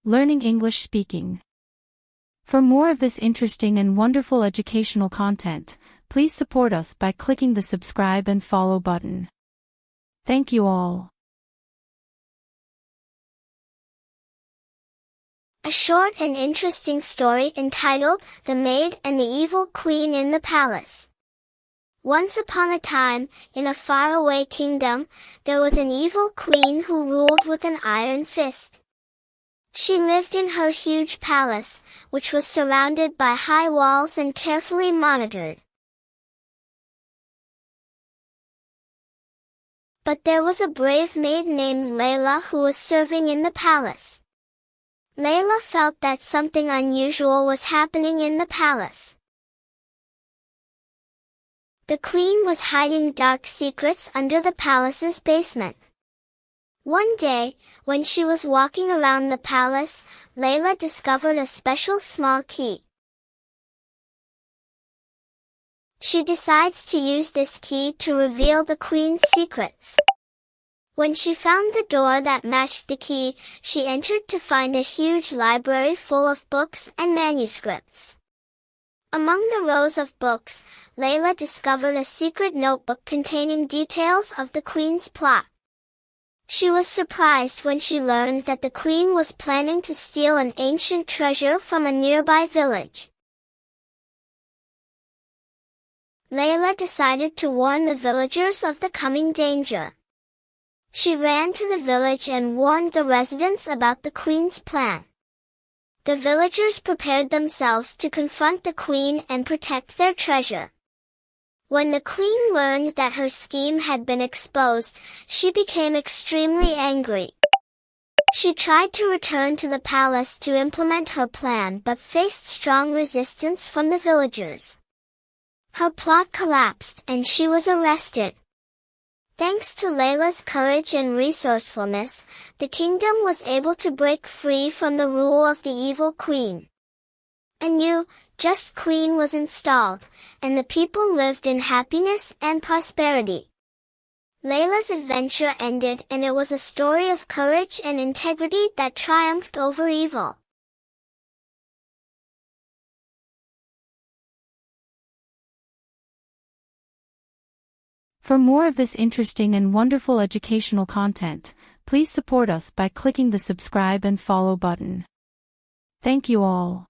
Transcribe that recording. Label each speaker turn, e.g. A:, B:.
A: Learning English Speaking. For more of this interesting and wonderful educational content, please support us by clicking the subscribe and follow button. Thank you all.
B: A short and interesting story entitled The Maid and the Evil Queen in the Palace. Once upon a time, in a faraway kingdom, there was an evil queen who ruled with an iron fist. She lived in her huge palace, which was surrounded by high walls and carefully monitored. But there was a brave maid named Layla who was serving in the palace. Layla felt that something unusual was happening in the palace. The queen was hiding dark secrets under the palace's basement. One day, when she was walking around the palace, Layla discovered a special small key. She decides to use this key to reveal the queen's secrets. When she found the door that matched the key, she entered to find a huge library full of books and manuscripts. Among the rows of books, Layla discovered a secret notebook containing details of the queen's plot. She was surprised when she learned that the queen was planning to steal an ancient treasure from a nearby village. Layla decided to warn the villagers of the coming danger. She ran to the village and warned the residents about the queen's plan. The villagers prepared themselves to confront the queen and protect their treasure. When the queen learned that her scheme had been exposed, she became extremely angry. She tried to return to the palace to implement her plan but faced strong resistance from the villagers. Her plot collapsed and she was arrested. Thanks to Layla's courage and resourcefulness, the kingdom was able to break free from the rule of the evil queen. A new, just queen was installed, and the people lived in happiness and prosperity. Layla's adventure ended, and it was a story of courage and integrity that triumphed over evil.
A: For more of this interesting and wonderful educational content, please support us by clicking the subscribe and follow button. Thank you all.